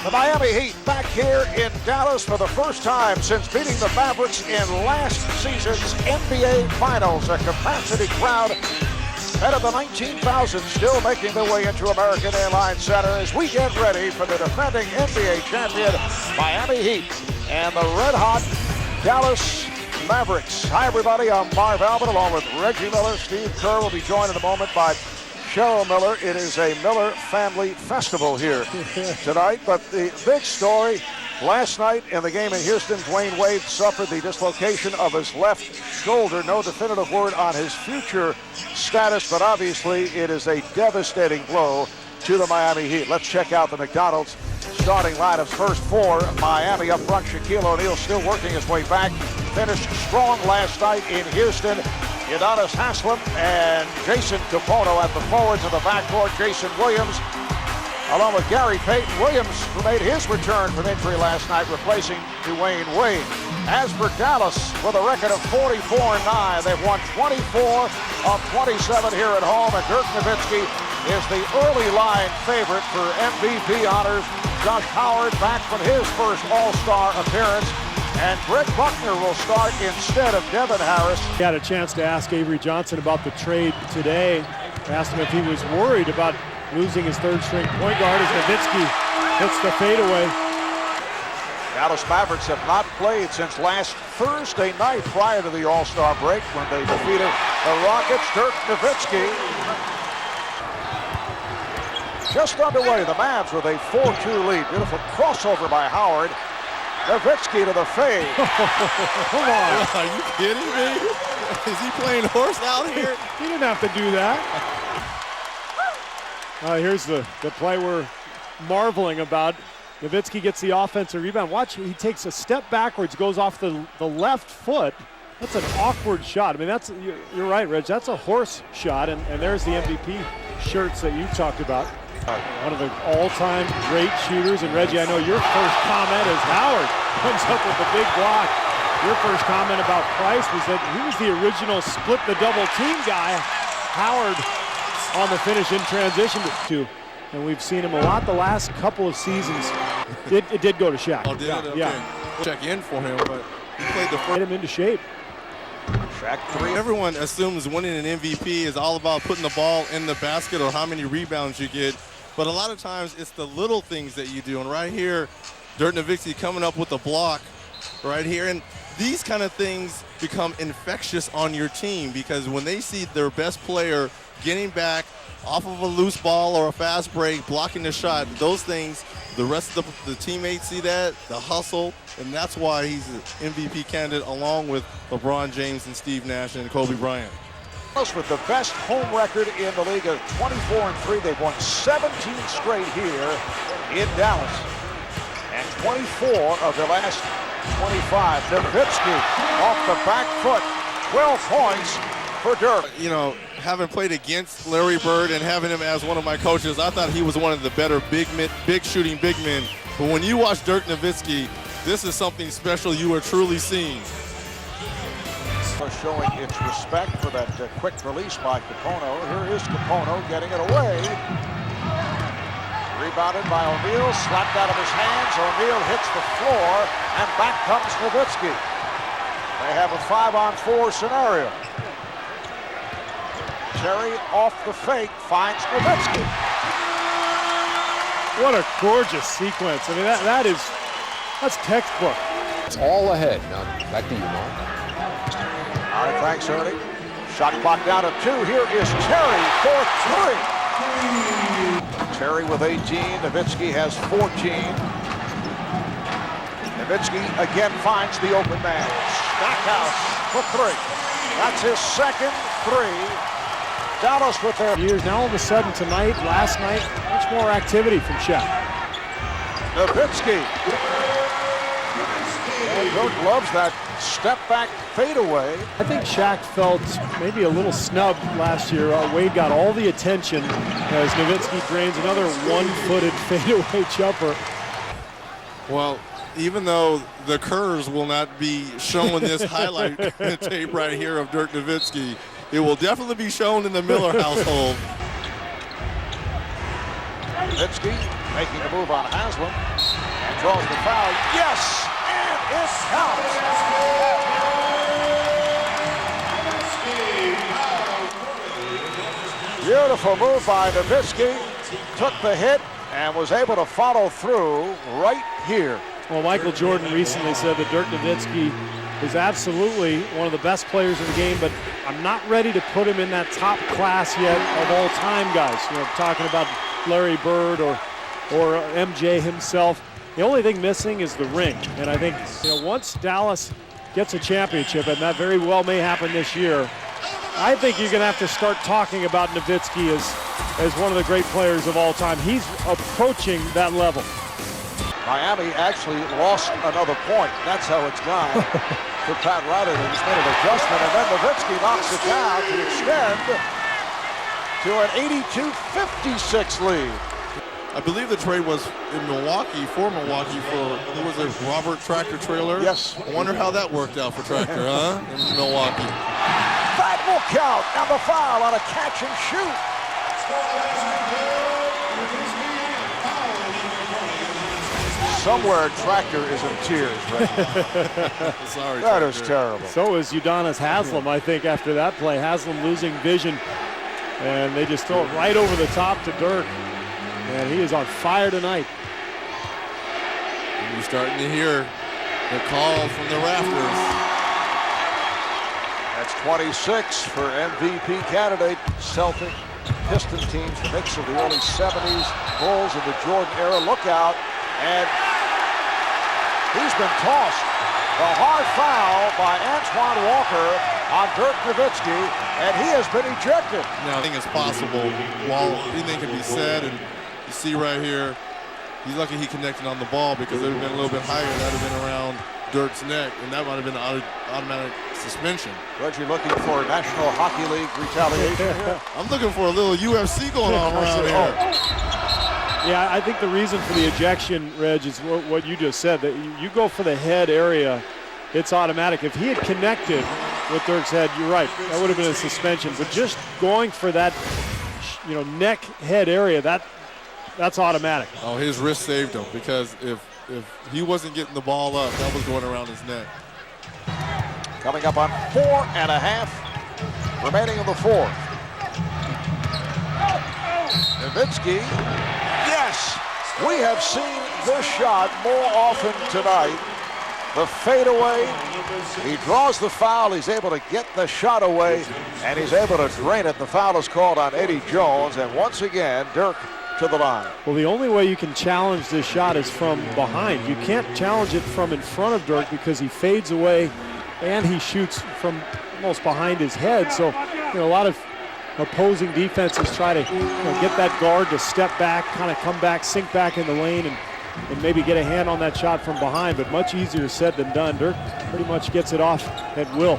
The Miami Heat back here in Dallas for the first time since beating the Mavericks in last season's NBA Finals. A capacity crowd out of the 19,000 still making their way into American Airlines Center as we get ready for the defending NBA champion Miami Heat and the red-hot Dallas Mavericks. Hi, everybody. I'm Marv Albert along with Reggie Miller. Steve Kerr will be joined in a moment by Cheryl Miller. It is a Miller family festival here tonight, but the big story last night in the game in Houston, Dwayne Wade suffered the dislocation of his left shoulder. No definitive word on his future status, but obviously it is a devastating blow to the Miami Heat. Let's check out the McDonald's starting lineups. First four, Miami up front. Shaquille O'Neal still working his way back. Finished strong last night in Houston. Udonis Haslem and Jason Capono at the forwards of the backcourt. Jason Williams, along with Gary Payton. Williams, who made his return from injury last night, replacing Dwayne Wade. As for Dallas, with a record of 44-9, they've won 24 of 27 here at home, and Dirk Nowitzki is the early line favorite for MVP honors. Josh Howard back from his first All-Star appearance. And Greg Buckner will start instead of Devin Harris. He had a chance to ask Avery Johnson about the trade today. Asked him if he was worried about losing his third-string point guard as Nowitzki hits the fadeaway. Dallas Mavericks have not played since last Thursday night prior to the All-Star break when they defeated the Rockets. Dirk Nowitzki just underway. The Mavs with a 4-2 lead. Beautiful crossover by Howard. Nowitzki to the fade. Come on. Are you kidding me? Is he playing horse out here? He didn't have to do that. Here's the play we're marveling about. Nowitzki gets the offensive rebound. Watch, he takes a step backwards, goes off the left foot. That's an awkward shot. I mean, you're right, Reg. That's a horse shot, and there's the MVP shirts that you talked about. One of the all-time great shooters. And Reggie, I know your first comment as Howard comes up with the big block. Your first comment about Price was that he was the original split the double team guy. Howard on the finish in transition to, and we've seen him a lot the last couple of seasons. It did go to Shaq. Oh, did it? Okay. Yeah. We'll check in for him, but he played the first. Get him into shape. Shaq three. Everyone assumes winning an MVP is all about putting the ball in the basket or how many rebounds you get. But a lot of times it's the little things that you do. And right here, Dirk Nowitzki coming up with a block right here. And these kind of things become infectious on your team because when they see their best player getting back off of a loose ball or a fast break, blocking the shot, those things, the rest of the teammates see that, the hustle, and that's why he's an MVP candidate along with LeBron James and Steve Nash and Kobe Bryant. With the best home record in the league of 24-3. They've won 17 straight here in Dallas. And 24 of their last 25. Nowitzki off the back foot. 12 points for Dirk. You know, having played against Larry Bird and having him as one of my coaches, I thought he was one of the better big shooting big men. But when you watch Dirk Nowitzki, this is something special you are truly seeing. Showing its respect for that quick release by Capono. Here is Capono getting it away. Rebounded by O'Neal, slapped out of his hands. O'Neal hits the floor, and back comes Nowitzki. They have a 5-on-4 scenario. Terry off the fake finds Nowitzki. What a gorgeous sequence. I mean, that's textbook. It's all ahead. Now back to you, Mark. All right, thanks, Ernie. Shot clock down to 2. Here is Terry for 3. Terry with 18. Nowitzki has 14. Nowitzki again finds the open man. Stackhouse for 3. That's his second 3. Dallas with their years. Now all of a sudden tonight, last night, much more activity from Shaq. Nowitzki. And Dirk loves that step-back fadeaway. I think Shaq felt maybe a little snubbed last year. Wade got all the attention as Nowitzki drains another one-footed fadeaway jumper. Well, even though the curves will not be showing this highlight tape right here of Dirk Nowitzki, it will definitely be shown in the Miller household. Nowitzki making the move on Haslam and draws the foul. Yes, and it counts. Beautiful move by Nowitzki. Took the hit and was able to follow through right here. Well, Michael Jordan recently said that Dirk Nowitzki is absolutely one of the best players in the game, but I'm not ready to put him in that top class yet of all time guys. You know, talking about Larry Bird or MJ himself. The only thing missing is the ring. And I think, you know, once Dallas gets a championship, and that very well may happen this year, I think you're going to have to start talking about Nowitzki as one of the great players of all time. He's approaching that level. Miami actually lost another point. That's how it's gone for Pat Riley. They just made an adjustment, and then Nowitzki knocks it down to extend to an 82-56 lead. I believe the trade was in Milwaukee, for who was it, Robert Tractor Trailer? Yes. I wonder how that worked out for Tractor, huh? In Milwaukee. That will count, and the foul on a catch and shoot. Somewhere Tractor is in tears right now. Sorry, That Tractor. is terrible. So is Udonis Haslem, I think, after that play. Haslem losing vision, and they just throw it right over the top to Dirk. And he is on fire tonight. And you're starting to hear the call from the rafters. That's 26 for MVP candidate Celtic Piston teams, the mix of the early 70s, Bulls of the Jordan era. Look out, and he's been tossed. The hard foul by Antoine Walker on Dirk Nowitzki, and he has been ejected. Now, I think it's possible, while anything can be said, and you see right here, he's lucky he connected on the ball, because it would have been a little bit higher. That would have been around Dirk's neck, and that might have been an automatic suspension. Reggie looking for National Hockey League retaliation here. I'm looking for a little UFC going on around here. Yeah, I think the reason for the ejection, Reg, is what you just said, that you go for the head area, it's automatic. If he had connected with Dirk's head, you're right, that would have been a suspension. But just going for that, you know, neck head area, that's automatic. Oh, his wrist saved him, because if he wasn't getting the ball up, that was going around his neck. Coming up on 4.5 remaining in the fourth. Nowitzki, yes, we have seen this shot more often tonight. The fadeaway, he draws the foul, he's able to get the shot away, and he's able to drain it. The foul is called on Eddie Jones, and once again, Dirk to the line. Well, the only way you can challenge this shot is from behind. You can't challenge it from in front of Dirk, because he fades away and he shoots from almost behind his head. So, you know, a lot of opposing defenses try to, you know, get that guard to step back, kind of come back, sink back in the lane, and maybe get a hand on that shot from behind, but much easier said than done. Dirk pretty much gets it off at will.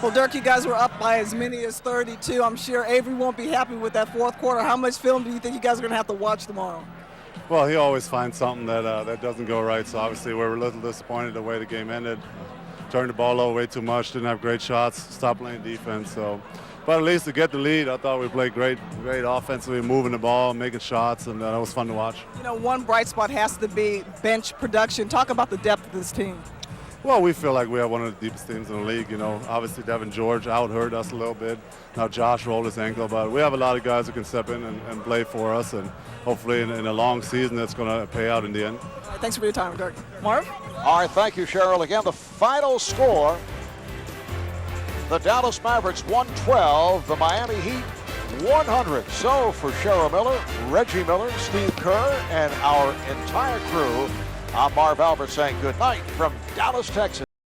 Well, Dirk, you guys were up by as many as 32. I'm sure Avery won't be happy with that fourth quarter. How much film do you think you guys are going to have to watch tomorrow? Well, he always finds something that doesn't go right, so obviously we're a little disappointed the way the game ended. Turned the ball over way too much, didn't have great shots, stopped playing defense. So, but at least to get the lead, I thought we played great offensively, moving the ball, making shots, and that was fun to watch. You know, one bright spot has to be bench production. Talk about the depth of this team. Well, we feel like we have one of the deepest teams in the league. You know, obviously Devin George out-hurt us a little bit. Now Josh rolled his ankle, but we have a lot of guys who can step in and play for us, and hopefully in a long season that's going to pay out in the end. All right, thanks for your time, Dirk. Marv? All right, thank you, Cheryl. Again, the final score, the Dallas Mavericks 112, the Miami Heat 100. So for Cheryl Miller, Reggie Miller, Steve Kerr, and our entire crew, I'm Marv Albert saying good night from Dallas, Texas.